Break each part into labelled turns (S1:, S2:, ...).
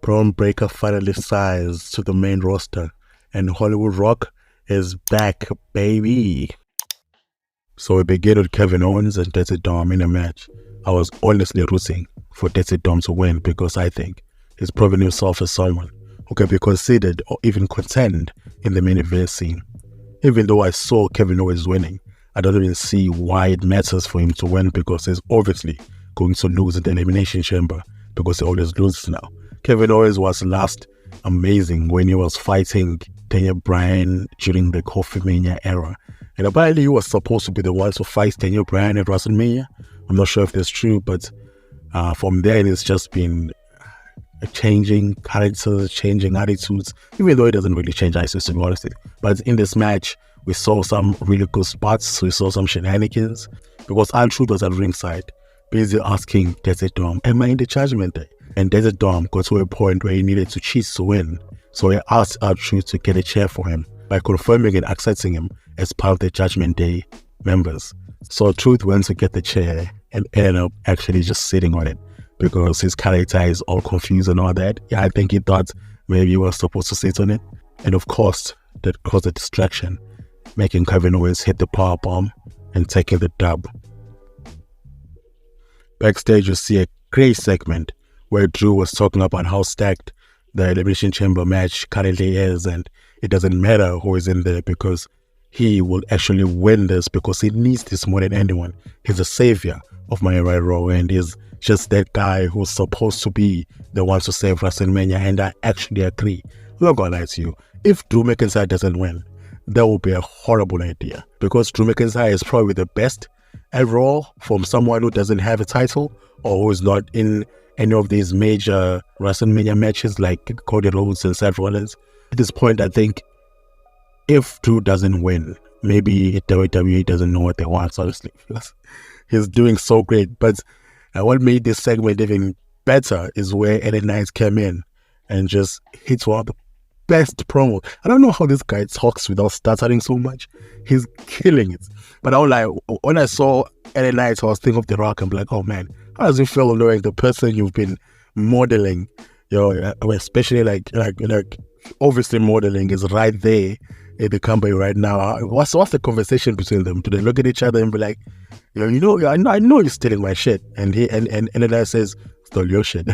S1: Bron Breakker finally signs to the main roster, and Hollywood Rock is back, baby. So we begin with Kevin Owens and Dirty Dom in a match. I was honestly rooting for Dirty Dom to win because I think he's proven himself as someone who can be considered or even contend in the main event scene. Even though I saw Kevin Owens winning, I don't even see why it matters for him to win, because he's obviously going to lose in the Elimination Chamber because he always loses now. Kevin Owens was last amazing when he was fighting Daniel Bryan during the Coffee Mania era. And apparently he was supposed to be the one to fight Daniel Bryan at Wrestlemania. I'm not sure if that's true, but from there it's just been changing characters, changing attitudes, even though it doesn't really change attitudes, to be honest. But in this match, we saw some really good spots, we saw some shenanigans, because R-Truth was at ringside, basically asking Desert Dom, am I in the Judgment Day? And Desert Dom got to a point where he needed to cheat to win, so he asked R-Truth to get a chair for him by confirming and accepting him as part of the Judgment Day members. So Truth went to get the chair and ended up actually just sitting on it because his character is all confused and all that. Yeah, I think he thought maybe he was supposed to sit on it. And of course, that caused a distraction, making Kevin Owens hit the powerbomb and taking the dub. Backstage, you see a great segment where Drew was talking about how stacked the Elimination Chamber match currently is, and it doesn't matter who is in there because he will actually win this because he needs this more than anyone. He's a savior of Monday Night Raw, and he's just that guy who's supposed to be the one to save WrestleMania, and I actually agree. I'm not gonna lie to you. If Drew McIntyre doesn't win, that would be a horrible idea, because Drew McIntyre is probably the best at Raw from someone who doesn't have a title or who is not in any of these major WrestleMania matches like Cody Rhodes and Seth Rollins. At this point, I think if Drew doesn't win, maybe WWE doesn't know what they want, honestly, because he's doing so great. But what made this segment even better is where LA Knight came in and just hit one of the best promos. I don't know how this guy talks without stuttering so much. He's killing it. But I was like, when I saw LA Knight, I was thinking of The Rock. I'm like, oh man, how does it feel knowing the person you've been modeling, especially like obviously modeling is right there in the company right now. What's the conversation between them? Do they look at each other and be like, I know you're stealing my shit, and LA Knight says, stole your shit.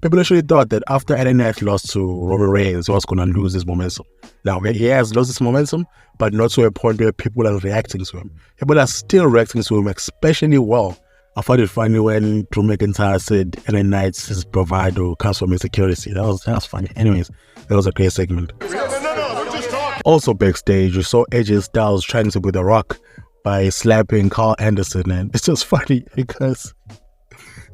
S1: People actually thought that after LA Knight lost to Roman Reigns, he was going to lose his momentum. Now, he has lost his momentum, but not to a point where people are reacting to him. People are still reacting to him, especially well. I found it funny when Drew McIntyre said LA Knight's bravado comes from insecurity. That was funny. Anyways, that was a great segment. Also backstage, you saw AJ Styles trying to be The Rock by slapping Carl Anderson, and it's just funny because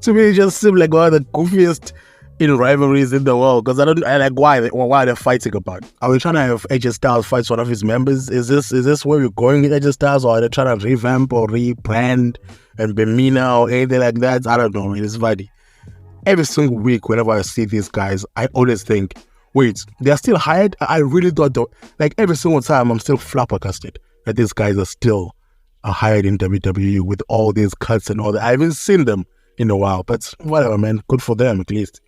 S1: to me it just seemed like one of the goofiest rivalries in the world, because I like why they're fighting about. Are we trying to have AJ Styles fight one of his members? Is this where we're going with AJ Styles, or are they trying to revamp or rebrand and be meaner or anything like that? I don't know. It's funny. Every single week, whenever I see these guys, I always think, wait, they're still hired? I really thought, like every single time, I'm still flabbergasted that these guys are still hired in WWE with all these cuts and all that. I haven't seen them in a while, but whatever, man. Good for them, at least.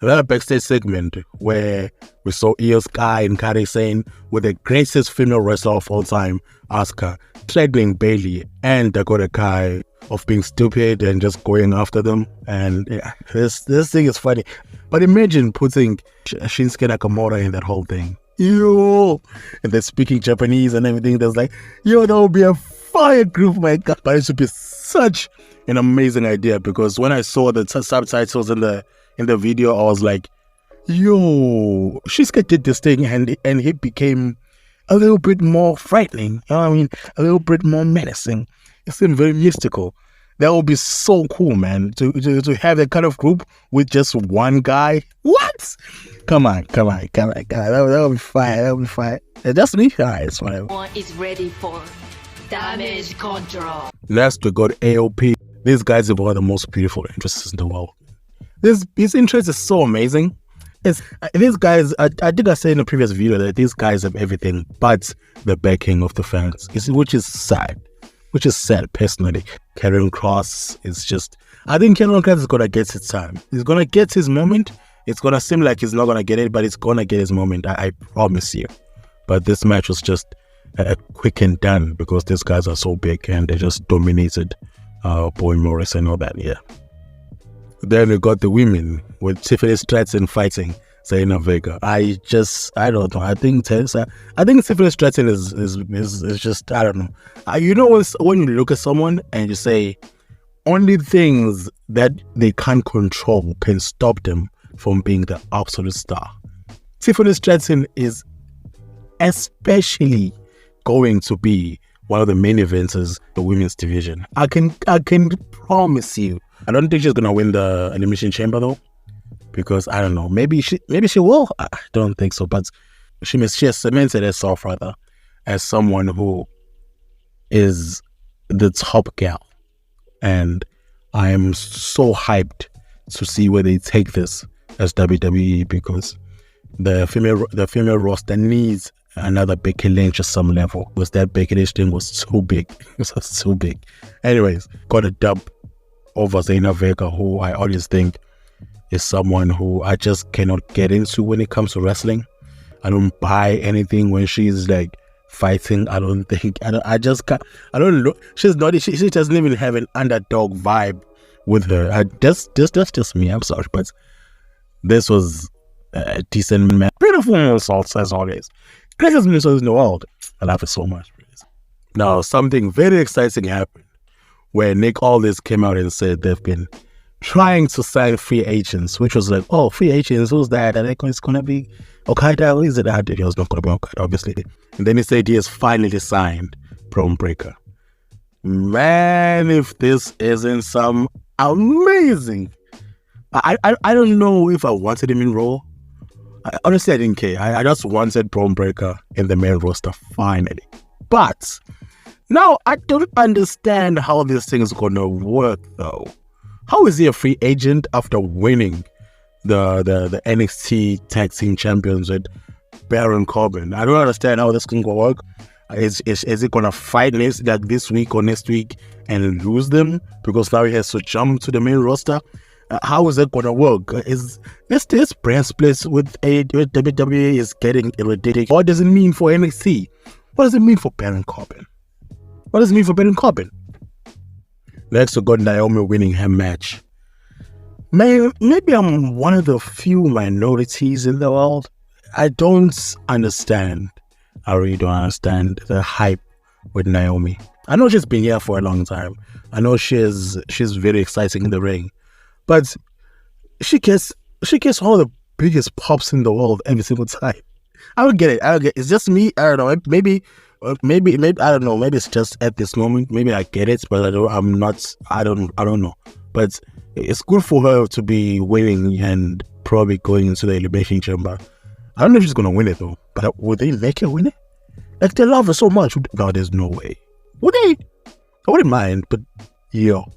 S1: Another backstage segment where we saw Io Sky and Kairi Sane with the greatest female wrestler of all time, Asuka, triggering Bayley and Dakota Kai of being stupid and just going after them. And yeah, this thing is funny. But imagine putting Shinsuke Nakamura in that whole thing. Yo! And they're speaking Japanese and everything. There's like, yo, that would be a fire group, my God. But it would be such an amazing idea, because when I saw the subtitles in the video, I was like, yo, Shinsuke did this thing and he became a little bit more frightening. You know what I mean? A little bit more menacing. It seemed very mystical. That would be so cool, man, to have that kind of group with just one guy. What? Come on. That would be fine. That would be fine. Just me? Alright, it's fine.
S2: Is ready for damage control.
S1: Next, we got AOP. These guys are one of the most beautiful entrances in the world. His interest is so amazing. These guys, I think I said in the previous video that these guys have everything but the backing of the fans, which is sad. Personally. Karrion Kross is just, I think Karrion Kross is going to get his time. He's going to get his moment. It's gonna seem like he's not gonna get it, but he's gonna get his moment. I promise you. But this match was just quick and done because these guys are so big and they just dominated Boy Morris and all that. Yeah. Then we got the women with Tiffany Stratton fighting Zelina Vega. I don't know. I think Tiffany Stratton is just, I don't know. You know, when you look at someone and you say only things that they can't control can stop them from being the absolute star. Tiffany Stratton is especially going to be one of the main eventers, the women's division. I can promise you. I don't think she's gonna win the Elimination Chamber though, because I don't know. Maybe she will. I don't think so. But she has cemented herself rather as someone who is the top gal, and I am so hyped to see where they take this as WWE, because the female roster needs another Becky Lynch at some level, because that Becky Lynch thing was too big. It was too big. Anyways, got a dub over Zelina Vega, who I always think is someone who I just cannot get into when it comes to wrestling. I don't buy anything when she's like fighting. I don't think, I just can't, I don't know. She doesn't even have an underdog vibe with her. That's just me. I'm sorry, but this was a decent match. Beautiful insults as always. Greatest insults in the world. I love it so much. Now, something very exciting happened where Nick Aldis came out and said they've been trying to sign free agents, which was like, oh, free agents, who's that? Are they going to be Okada? Or is it that? It was not going to be Okada, obviously. And then he said he has finally signed Bron Breakker. Man, if this isn't some amazing... I don't know if I wanted him in Raw. Honestly, I didn't care. I just wanted Bron Breakker in the main roster finally. But now I don't understand how this thing is going to work though. How is he a free agent after winning the NXT Tag Team Champions with Baron Corbin? I don't understand how this can go work. Is he going to fight this week or next week and lose them because now he has to jump to the main roster? How is that going to work? Is this brand split with WWE is getting ridiculous? What does it mean for NXT? What does it mean for Baron Corbin? What does it mean for Baron Corbin? Next, we got Naomi winning her match. Maybe I'm one of the few minorities in the world. I don't understand. I really don't understand the hype with Naomi. I know she's been here for a long time. I know she's very exciting in the ring. But she gets all the biggest pops in the world every single time. I don't get it. It's just me. I don't know. Maybe I don't know. Maybe it's just at this moment. Maybe I get it, but I don't know. But it's good for her to be winning and probably going into the Elimination Chamber. I don't know if she's gonna win it though. But would they make her win it? Like, they love her so much. No, there's no way. Would they? I wouldn't mind, but yo.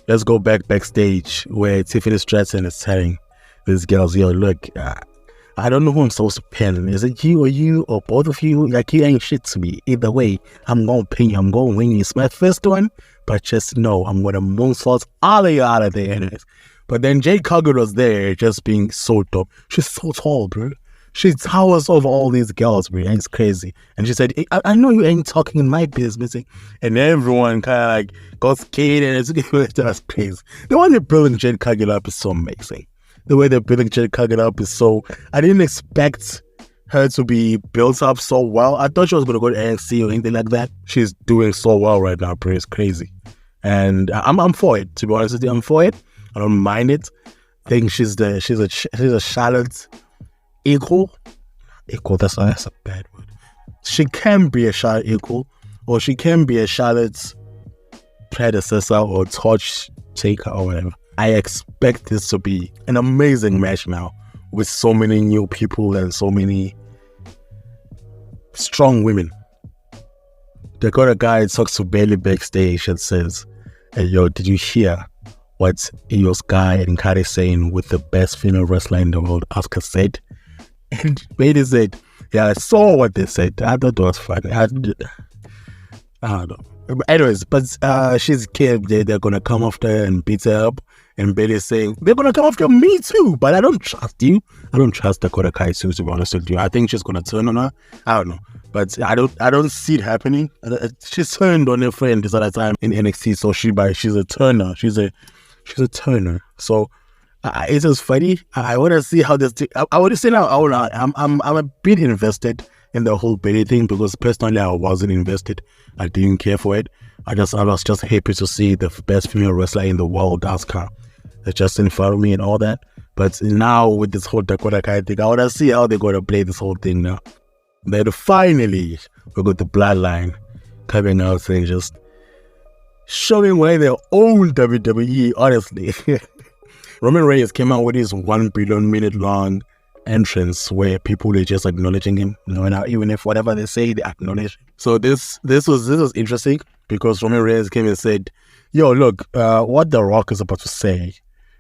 S1: Let's go backstage where Tiffany Stratton is telling these girls, yo, look, I don't know who I'm supposed to pin. Is it you or both of you? Like, you ain't shit to me. Either way, I'm going to pin you. I'm going to win you. It's my first one, but just know I'm going to moonsault all of you out of there anyways. But then Jade Cargill was there just being so dope. She's so tall, bro. She towers over all these girls, bro. It's crazy. And she said, I know you ain't talking in my business. And everyone kind of like got scared, and that's crazy. The way they're building Jade Cargill up is so amazing. The way they're building Jade Cargill up is so... I didn't expect her to be built up so well. I thought she was going to go to NXT or anything like that. She's doing so well right now, bro. It's crazy. And I'm for it, to be honest with you. I'm for it. I don't mind it. I think she's a Charlotte... equal, that's a bad word. She can be a Charlotte equal, or she can be a Charlotte's predecessor or torch taker or whatever. I expect this to be an amazing match now with so many new people and so many strong women. They got a guy that talks to Bayley backstage and says, hey, yo, did you hear what Io Sky and Kari saying with the best female wrestler in the world, Asuka, said? And Bayley said, yeah, I saw what they said. I thought it was funny. I don't know. Anyways, but she's scared they're going to come after her and beat her up. And Bayley saying, they're going to come after me too, but I don't trust you. I don't trust Dakota Kai too, to be honest with you. I think she's going to turn on her. I don't know. But I don't see it happening. She's turned on her friend this other time in NXT, so she's a turner. She's a turner. So it's just funny. I want to see how this thing, I want to say now, I'm a bit invested in the whole Bayley thing, because personally I wasn't invested. I didn't care for it. I was just happy to see the best female wrestler in the world, Asuka, just in front of me and all that. But now with this whole Dakota Kai thing, I want to see how they're going to play this whole thing now. Then finally, we got the Bloodline coming out and just showing why they own WWE, honestly. Roman Reigns came out with his 1 billion minute long entrance where people are just acknowledging him, even if whatever they say, they acknowledge. So this was interesting, because Roman Reigns came and said, yo, look, what The Rock is about to say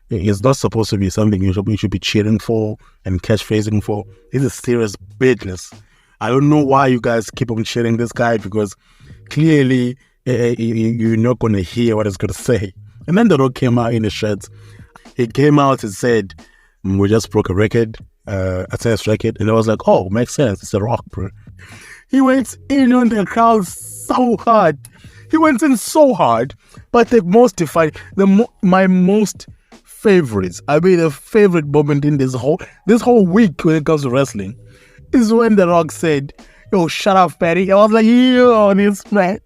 S1: is not supposed to be something you should be cheering for and catchphrasing for. This is serious business. I don't know why you guys keep on cheering this guy, because clearly you're not going to hear what he's going to say. And then The Rock came out in his shirts. He came out and said, we just broke a record, a test record. And I was like, oh, makes sense. It's The Rock, bro. He went in on the crowd so hard. He went in so hard. But the most defining, my most favorites, the favorite moment in this whole week when it comes to wrestling, is when The Rock said, yo, shut up, fatty. I was like, yo, this man.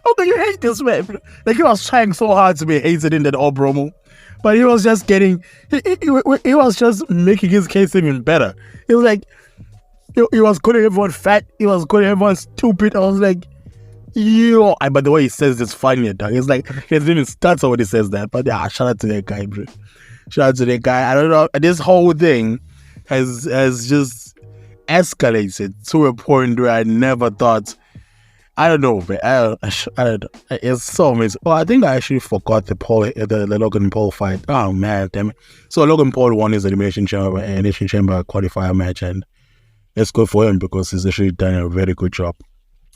S1: How can you hate this man? Like, he was trying so hard to be hated in that old promo, but he was just getting, he was just making his case even better. He was like, he was calling everyone fat. He was calling everyone stupid. I was like, yo. By the way, he says this funny, dog. It's like, he doesn't even start when he says that. But yeah, shout out to that guy, bro. Shout out to that guy. I don't know. This whole thing has just escalated to a point where I never thought. I don't know, man. I don't know. It's so amazing. Oh, I think I actually forgot the Logan Paul fight. Oh man, damn it. So Logan Paul won his Elimination Chamber qualifier match, and it's good for him because he's actually done a very good job.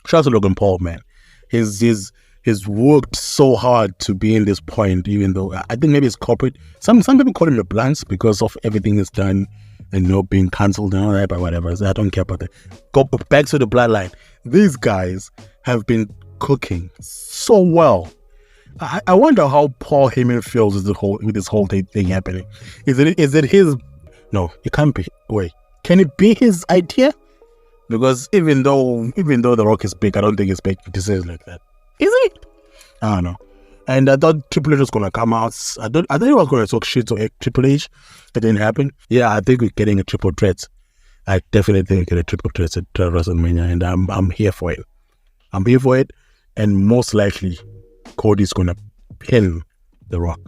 S1: Shout out to Logan Paul, man. He's worked so hard to be in this point, even though I think maybe it's corporate. Some people call him the Blunts because of everything he's done and being cancelled and all that, but whatever. So I don't care about that. Go back to the Bloodline. These guys have been cooking so well. I wonder how Paul Heyman feels with this whole thing happening. Is it his? No, it can't be. Wait, can it be his idea? Because even though The Rock is big, I don't think it's big decisions like that. Is it? I don't know. And I thought Triple H was gonna come out. I thought he was gonna talk shit to Triple H. It didn't happen. Yeah, I think we're getting a triple threat. I definitely think we get a triple threat at WrestleMania, and I'm here for it. I'm here for it, and most likely Cody's gonna pin The Rock.